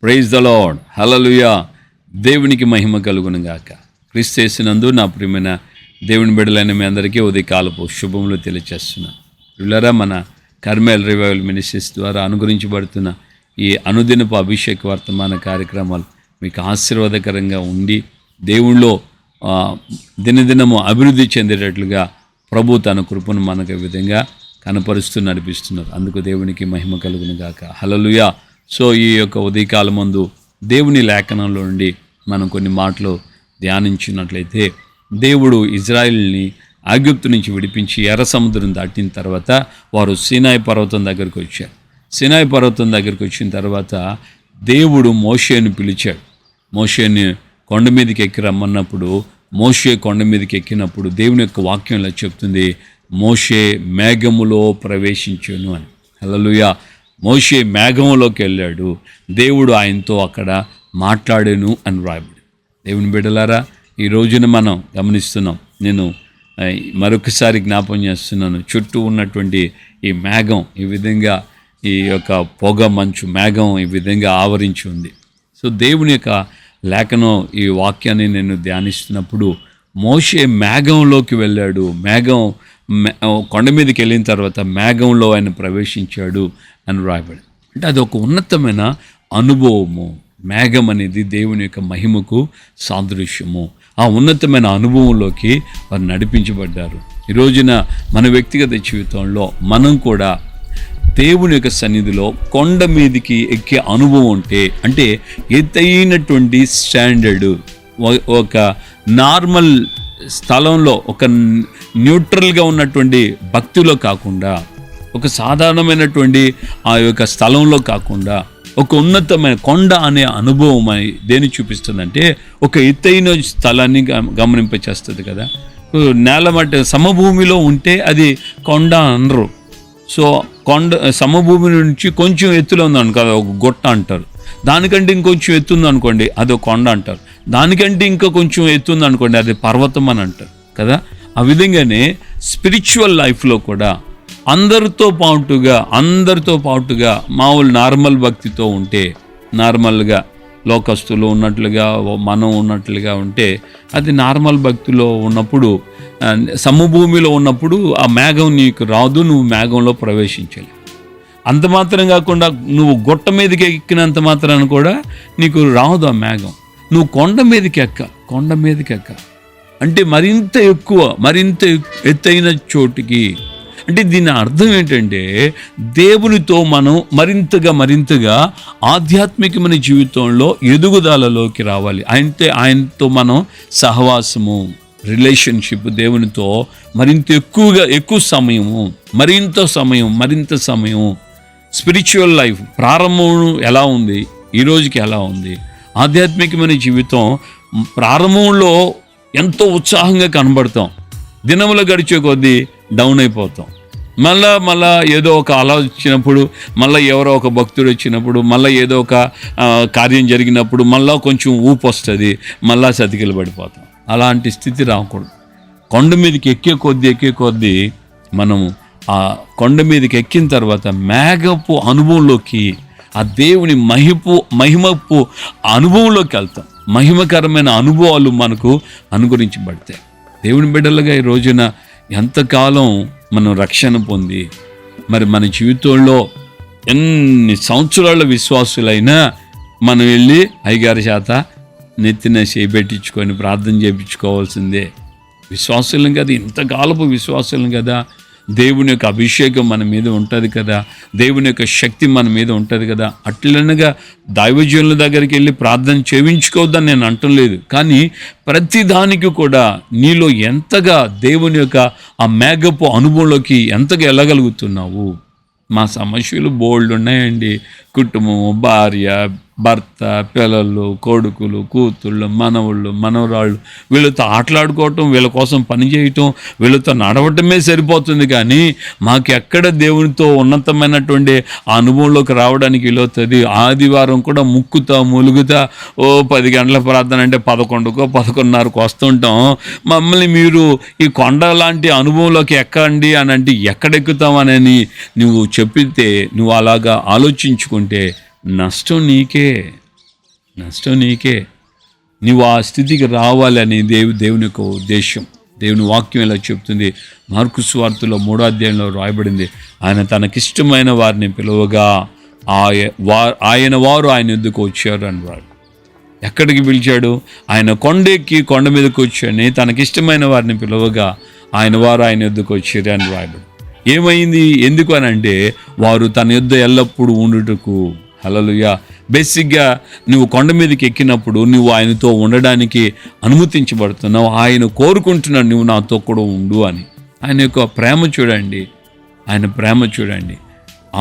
Praise the lord, హల్లెలూయా. దేవునికి మహిమ కలుగును గాక. క్రీస్తు యేసునందు నా ప్రియమైన దేవుని బిడ్డలైన మీ అందరికీ ఉదయకాలపు శుభములు తెలియచేస్తున్నాను. పిల్లరా, మన కర్మేల్ రివైవల్ మినిస్ట్రీస్ ద్వారా అనుగ్రహించబడుతున్న ఈ అనుదినపు అభిషేక వర్తమాన కార్యక్రమాలు మీకు ఆశీర్వాదకరంగా ఉండి దేవుళ్ళో దినదినము అభివృద్ధి చెందేటట్లుగా ప్రభు తన కృపను మనకు ఈ విధంగా కనపరుస్తూ నడిపిస్తున్నారు. అందుకు దేవునికి మహిమ కలుగును గాక. హల్లెలూయా. సో ఈ యొక్క ఉదయకాలం ముందు దేవుని లేఖనంలో నుండి మనం కొన్ని మాటలు ధ్యానించినట్లయితే, దేవుడు ఇజ్రాయిల్ని ఐగుప్తు నుంచి విడిపించి ఎర్ర సముద్రం దాటిన తర్వాత వారు సీనాయి పర్వతం దగ్గరికి వచ్చారు. సీనాయి పర్వతం దగ్గరికి వచ్చిన తర్వాత దేవుడు మోషేను పిలిచాడు. మోషేని కొండ మీదకి ఎక్కి రమ్మన్నప్పుడు మోషే కొండ మీదకి ఎక్కినప్పుడు దేవుని యొక్క వాక్యం ఇలా చెప్తుంది, మోషే మేఘములో ప్రవేశించాను అని. హల్లెలూయా. మోషే మేఘంలోకి వెళ్ళాడు, దేవుడు ఆయనతో అక్కడ మాట్లాడాను అని రాయబడి. దేవుని బిడ్డలారా, ఈ రోజున మనం గమనిస్తున్నాం. నేను మరొకసారి జ్ఞాపం చేస్తున్నాను, చుట్టూ ఉన్నటువంటి ఈ మేఘం ఈ విధంగా, ఈ యొక్క పొగ మంచు మేఘం ఈ విధంగా ఆవరించి ఉంది. సో దేవుని యొక్క లేఖనం ఈ వాక్యాన్ని నేను ధ్యానిస్తున్నప్పుడు మోషే మేఘంలోకి వెళ్ళాడు. మేఘం కొండ మీదకి వెళ్ళిన తర్వాత మేఘంలో ఆయన ప్రవేశించాడు అని రాయబడి. అంటే అది ఒక ఉన్నతమైన అనుభవము. మేఘం అనేది దేవుని యొక్క మహిమకు సాదృశ్యము. ఆ ఉన్నతమైన అనుభవంలోకి వారు నడిపించబడ్డారు. ఈ రోజున మన వ్యక్తిగత జీవితంలో మనం కూడా దేవుని యొక్క సన్నిధిలో కొండ మీదికి ఎక్కే అనుభవం ఉంటే, అంటే ఎత్తైనటువంటి స్టాండర్డ్, ఒక నార్మల్ స్థలంలో, ఒక న్యూట్రల్గా ఉన్నటువంటి భక్తిలో కాకుండా, ఒక సాధారణమైనటువంటి ఆ యొక్క స్థలంలో కాకుండా, ఒక ఉన్నతమైన కొండ అనే అనుభవం దేని చూపిస్తుందంటే, ఒక ఎత్తైన స్థలాన్ని గమనింపచేస్తుంది కదా. నేల మట్టి సమభూమిలో ఉంటే అది కొండ అనరు. సో కొండ సమభూమి నుంచి కొంచెం ఎత్తులో ఉందను కదా, ఒక గొట్ట అంటారు. దానికంటే ఇంకొంచెం ఎత్తుంది అనుకోండి, అది ఒక కొండ అంటారు. దానికంటే ఇంకా కొంచెం ఎత్తుంది అనుకోండి, అది పర్వతం అని అంటారు కదా. ఆ విధంగానే స్పిరిచువల్ లైఫ్లో కూడా అందరితో పాటుగా మామూలు నార్మల్ భక్తితో ఉంటే, నార్మల్గా లోకస్తులు ఉన్నట్లుగా మనం ఉన్నట్లుగా ఉంటే, అది నార్మల్ భక్తిలో ఉన్నప్పుడు, సమభూమిలో ఉన్నప్పుడు ఆ మేఘం నీకు రాదు, నువ్వు మేఘంలో ప్రవేశించాలి. అంత మాత్రం కాకుండా నువ్వు గొట్ట మీదకి ఎక్కినంత మాత్రాన్ని కూడా నీకు రాదు ఆ మేఘం. నువ్వు కొండ మీదకి ఎక్క అంటే మరింత ఎత్తైన చోటికి. అంటే దీని అర్థం ఏంటంటే, దేవునితో మనం మరింతగా ఆధ్యాత్మికమైన జీవితంలో ఎదుగుదలలోకి రావాలి. ఆయనతో మనం సహవాసము, రిలేషన్షిప్, దేవునితో ఎక్కువ సమయం. స్పిరిచువల్ లైఫ్ ప్రారంభం ఎలా ఉంది, ఈ రోజుకి ఎలా ఉంది? ఆధ్యాత్మికమైన జీవితం ప్రారంభంలో ఎంతో ఉత్సాహంగా కనబడతాం, దినములు గడిచే కొద్దీ డౌన్ అయిపోతాం. మళ్ళా ఏదో ఒక ఆలోచన వచ్చినప్పుడు, మళ్ళీ ఎవరో ఒక భక్తుడు వచ్చినప్పుడు, మళ్ళీ ఏదో ఒక కార్యం జరిగినప్పుడు మళ్ళీ కొంచెం ఊపు వస్తుంది, మళ్ళీ సతికిలు పడిపోతాం. అలాంటి స్థితి రాకూడదు. కొండ మీదకి ఎక్కే కొద్దీ మనము ఆ కొండ మీదకి ఎక్కిన తర్వాత మేఘపు అనుభవంలోకి, ఆ దేవుని మహిమపు అనుభవంలోకి వెళ్తాం. మహిమకరమైన అనుభవాలు మనకు అనుగురించబడతాయి. దేవుని బిడ్డలుగా ఈ రోజున ఎంతకాలం మనం రక్షణ పొంది, మరి మన జీవితంలో ఎన్ని సంవత్సరాల విశ్వాసులైనా మనం వెళ్ళి అయ్యగారి చేత నెత్తిన చేపెట్టించుకొని ప్రార్థన చేయించుకోవాల్సిందే. విశ్వాసులం కదా, ఇంతకాలపు విశ్వాసులం కదా. దేవుని యొక్క అభిషేకం మన మీద ఉంటుంది కదా, దేవుని యొక్క శక్తి మన మీద ఉంటుంది కదా. అట్లనగా దైవజనుల దగ్గరికి వెళ్ళి ప్రార్థన చేయించుకోవద్దని నేను అంటం లేదు. కానీ ప్రతి దానికి కూడా నీలో ఎంతగా దేవుని యొక్క ఆ మేఘపు అనుభవంలోకి ఎంతగా వెళ్ళగలుగుతున్నావు? మా సమస్యలు బోల్డ్ ఉన్నాయండి. కుటుంబము, భార్య, భర్త, పిల్లలు, కొడుకులు, కూతుళ్ళు, మనవుళ్ళు, మనవరాళ్ళు, వీళ్ళతో ఆటలాడుకోవటం, వీళ్ళ కోసం పని చేయటం, వీళ్ళతో నడవటమే సరిపోతుంది. కానీ మాకు ఎక్కడ దేవునితో ఉన్నతమైనటువంటి ఆ అనుభవంలోకి రావడానికి వీలవుతుంది? ఆదివారం కూడా ములుగుతా 10 గంటల ప్రార్థన అంటే 11కో 11:30కో వస్తుంటాం. మమ్మల్ని మీరు ఈ కొండ లాంటి అనుభవంలోకి ఎక్కండి అని అంటే ఎక్కడెక్కుతామని నువ్వు చెప్పితే, నువ్వు అలాగా ఆలోచించుకుంటే నష్టం నీకే. నష్టం నీకే. నీవు ఆ స్థితికి రావాలని దేవుని యొక్క ఉద్దేశం. దేవుని వాక్యం ఇలా చెప్తుంది. మార్కు సువార్తలో 3వ అధ్యాయంలో రాయబడింది, ఆయన తనకిష్టమైన వారిని పిలువగా ఆయన వారు ఆయన యొద్దకు వచ్చారు అన్నాడు. ఎక్కడికి పిలిచాడు? ఆయన కొండ మీదకి వచ్చాడని తనకిష్టమైన వారిని పిలువగా ఆయన వారు ఆయన యొద్దకు వచ్చారు అని రాయబడి. ఏమైంది? ఎందుకు అని అంటే, వారు తన యొద్ద ఎల్లప్పుడూ ఉండుటకు. హల్లెలూయా. బేసిక్గా నువ్వు కొండ మీదకి ఎక్కినప్పుడు నువ్వు ఆయనతో ఉండడానికి అనుమతించబడుతున్నావు. ఆయన కోరుకుంటున్నాడు నువ్వు నాతో కూడా ఉండు అని. ఆయన యొక్క ప్రేమ చూడండి, ఆయన ప్రేమ చూడండి.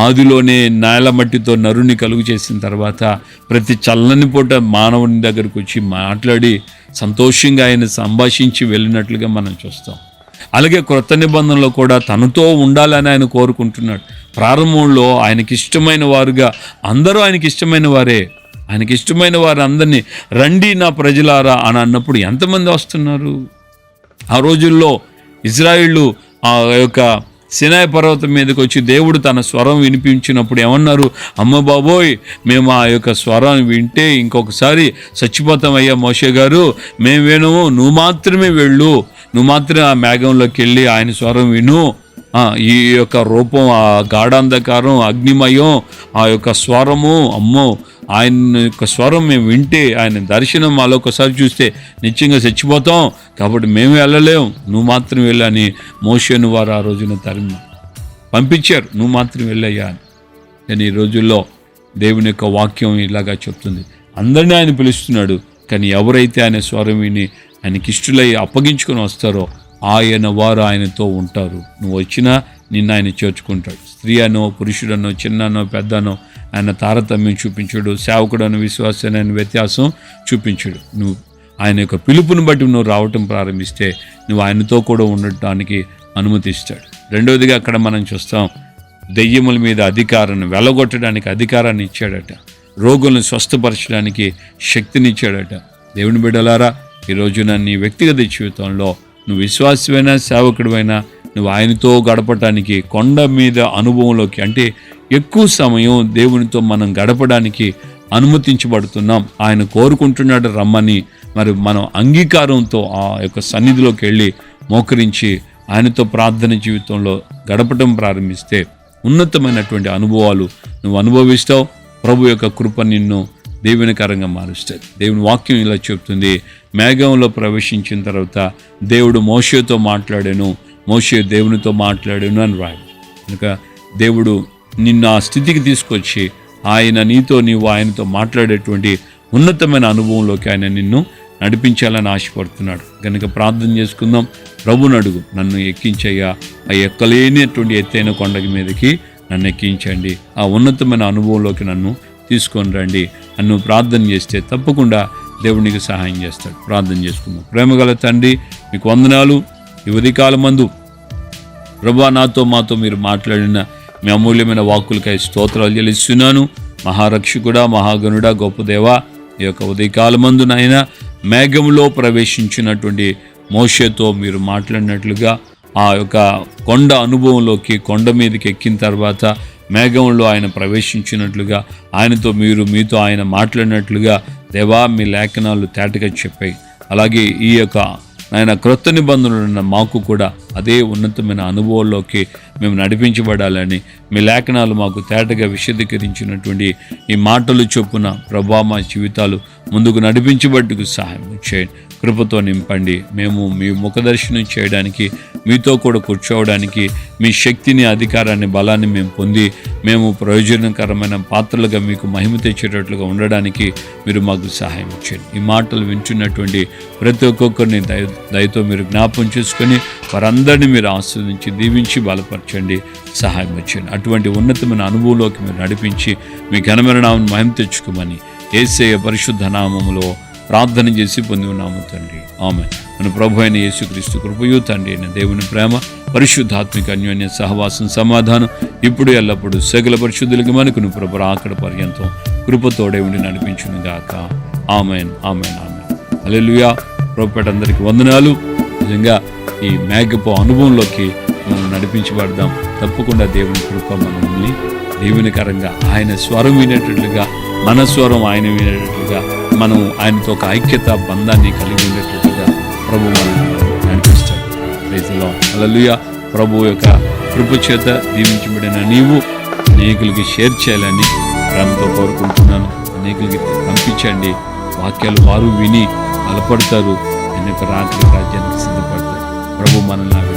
ఆదిలోనే నేల మట్టితో నరుని కలుగు చేసిన తర్వాత ప్రతి చల్లని పూట మానవుని దగ్గరకు వచ్చి మాట్లాడి సంతోషంగా ఆయన సంభాషించి వెళ్ళినట్లుగా మనం చూస్తాం. అలాగే క్రొత్త నిబంధనలో కూడా తనతో ఉండాలని ఆయన కోరుకుంటున్నాడు. ప్రారంభంలో ఆయనకి ఇష్టమైన వారుగా అందరూ ఆయనకి ఇష్టమైన వారే. ఆయనకి ఇష్టమైన వారు అందరినీ రండి నా ప్రజలారా అని అన్నప్పుడు ఎంతమంది వస్తున్నారు? ఆ రోజుల్లో ఇజ్రాయిళ్ళు ఆ యొక్క సినాయి పర్వతం మీదకి వచ్చి దేవుడు తన స్వరం వినిపించినప్పుడు ఏమన్నారు? అమ్మ బాబోయ్, మేము ఆ యొక్క స్వరాన్ని వింటే ఇంకొకసారి చచ్చిపోతామయ్యా మోషే గారు, మేము వినము, నువ్వు మాత్రమే వెళ్ళు, నువ్వు మాత్రమే ఆ మేఘంలోకి వెళ్ళి ఆయన స్వరం విను. ఈ యొక్క రూపం, ఆ గాఢాంధకారం, అగ్నిమయం, ఆ యొక్క స్వరము, అమ్మో, ఆయన యొక్క స్వరం మేము వింటే, ఆయన దర్శనం మాలో ఒకసారి చూస్తే నిశ్చయంగా చచ్చిపోతాం, కాబట్టి మేము వెళ్ళలేం, నువ్వు మాత్రం వెళ్ళని మోషేను వారు ఆ రోజున పంపించారు. నువ్వు మాత్రం వెళ్ళయ్యా అని. కానీ ఈ రోజుల్లో దేవుని యొక్క వాక్యం ఇలాగా చెప్తుంది, అందరినీ ఆయన పిలుస్తున్నాడు. కానీ ఎవరైతే ఆయన స్వరం విని ఆయనకి ఇష్టలై అప్పగించుకొని వస్తారో ఆయన వారు ఆయనతో ఉంటారు. నువ్వు వచ్చినా నిన్ను ఆయన చేర్చుకుంటాడు. స్త్రీ అనో పురుషుడనో చిన్ననో పెద్దనో ఆయన తారతమ్యం చూపించాడు. సేవకుడను విశ్వాసనైన వ్యత్యాసం చూపించాడు. నువ్వు ఆయన యొక్క పిలుపుని బట్టి నువ్వు రావటం ప్రారంభిస్తే నువ్వు ఆయనతో కూడా ఉండటానికి అనుమతిస్తాడు. రెండవదిగా అక్కడ మనం చూస్తాం, దెయ్యముల మీద అధికారాన్ని వెళ్ళగొట్టడానికి అధికారాన్ని ఇచ్చాడట. రోగులను స్వస్థపరచడానికి శక్తినిచ్చాడట. దేవుని బిడ్డలారా, ఈ రోజున నీ వ్యక్తిగత జీవితంలో నువ్వు విశ్వాసమైనా సేవకుడివైనా నువ్వు ఆయనతో గడపటానికి కొండ మీద అనుభవంలోకి, అంటే ఎక్కువ సమయం దేవునితో మనం గడపడానికి అనుమతించబడుతున్నాం. ఆయన కోరుకుంటున్నాడు రమ్మని. మరి మనం అంగీకారంతో ఆ యొక్క సన్నిధిలోకి వెళ్ళి మోకరించి ఆయనతో ప్రార్థన జీవితంలో గడపటం ప్రారంభిస్తే ఉన్నతమైనటువంటి అనుభవాలు నువ్వు అనుభవిస్తావు. ప్రభు యొక్క కృప నిన్ను దేవునికరంగా మారుస్తుంది. దేవుని వాక్యం ఇలా చెప్తుంది, మేఘంలో ప్రవేశించిన తర్వాత దేవుడు మోషేతో మాట్లాడాను, మోషే దేవునితో మాట్లాడాను అని రాయి. కనుక దేవుడు నిన్ను ఆ స్థితికి తీసుకొచ్చి ఆయన నీవు ఆయనతో మాట్లాడేటువంటి ఉన్నతమైన అనుభవంలోకి ఆయన నిన్ను నడిపించాలని ఆశపడుతున్నాడు. కనుక ప్రార్థన చేసుకుందాం. ప్రభుని అడుగు, నన్ను ఎక్కించయ్యా, ఆ ఎక్కలేనటువంటి ఎత్తైన కొండకి మీదకి నన్ను ఎక్కించండి, ఆ ఉన్నతమైన అనుభవంలోకి నన్ను తీసుకొని రండి అని నువ్వు ప్రార్థన చేస్తే తప్పకుండా దేవునికి సహాయం చేస్తాడు. ప్రార్థన చేసుకుందాం. ప్రేమగల తండ్రి, మీకు వందనాలు. ఈ ఉదయకాలమందు ప్రభువా, మాతో మీరు మాట్లాడిన మీ అమూల్యమైన వాక్కులకై స్తోత్రాలు చెల్లిస్తున్నాను. మహారక్షకుడా, మహాగణుడా, గొప్ప దేవా, ఈ యొక్క ఉదయకాలమందు నాయన మేఘంలో ప్రవేశించినటువంటి మోషేతో మీరు మాట్లాడినట్లుగా ఆ యొక్క కొండ అనుభవంలోకి, కొండ మీదకి ఎక్కిన తర్వాత మేఘంలో ఆయన ప్రవేశించినట్లుగా, ఆయనతో మీతో ఆయన మాట్లాడినట్లుగా దేవా మీ లేఖనాలు తేటగా చెప్పాయి. అలాగే ఈ యొక్క ఆయన క్రొత్త నిబంధనలు ఉన్న మాకు కూడా అదే ఉన్నతమైన అనుభవాల్లోకి మేము నడిపించబడాలని మీ లేఖనాలు మాకు తేటగా విశదీకరించినటువంటి ఈ మాటలు చొప్పున ప్రభా మా జీవితాలు ముందుకు నడిపించబట్టుకు సహాయం చేయండి. కృపతో నింపండి. మేము మీ ముఖదర్శనం చేయడానికి, మీతో కూడా కూర్చోవడానికి మీ శక్తిని, అధికారాన్ని, బలాన్ని మేము పొంది మేము ప్రయోజనకరమైన పాత్రలుగా మీకు మహిమ తెచ్చేటట్లుగా ఉండడానికి మీరు మాకు సహాయం చేయండి. ఈ మాటలు వింటున్నటువంటి ప్రతి ఒక్కొక్కరిని దయతో మీరు జ్ఞాపం చేసుకొని వారందరినీ మీరు ఆస్వాదించి దీవించి బలపరచండి, సహాయం చేయండి. అటువంటి ఉన్నతమైన అనుభవంలోకి మీరు నడిపించి మీ ఘనమైన నామమును మహిమ తెచ్చుకోమని యేసయ్య పరిశుద్ధ నామములో ప్రార్థన చేసి పొంది ఉన్నాము తండ్రి, ఆమేన్. మన ప్రభు అయిన యేసుక్రీస్తు కృపయు, తండ్రి అయిన దేవుని ప్రేమ, పరిశుద్ధాత్మిక అన్యోన్య సహవాసం, సమాధానం ఇప్పుడు ఎల్లప్పుడు సకల పరిశుద్ధులకి మనకును ప్రభు అక్కడ పర్యంతం కృపతోడే ఉండి నడిపించును గాక. ఆమేన్, ఆమేన్, ఆమేన్. హల్లెలూయా. ప్రభుపేట అందరికీ వందనాలు. నిజంగా ఈ మేఘపు అనుభవంలోకి మనం నడిపించబడదాం. తప్పకుండా దేవుని కృప మనల్ని దీవెనకరంగా, ఆయన స్వరం వినేటట్లుగా మన స్వరం ఆయన వినేటట్లుగా మనం ఆయనతో ఒక ఐక్యత బంధాన్ని కలిగి ఉండేటట్లుగా ప్రభు మనల్ని నడిపిస్తాడు. Praise the Lord. హల్లెలూయా. ప్రభు యొక్క కృప చేత దీవించబడిన నీవు అనేకులకి షేర్ చేయాలని ప్రేమతో కోరుకుంటున్నాను. అనేకులకి పంపించండి. వాక్యాలు వారు విని బలపడతారు. ఆయన యొక్క రాత్రి రాజ్యానికి సిద్ధపడతారు. ప్రభు మనల్ని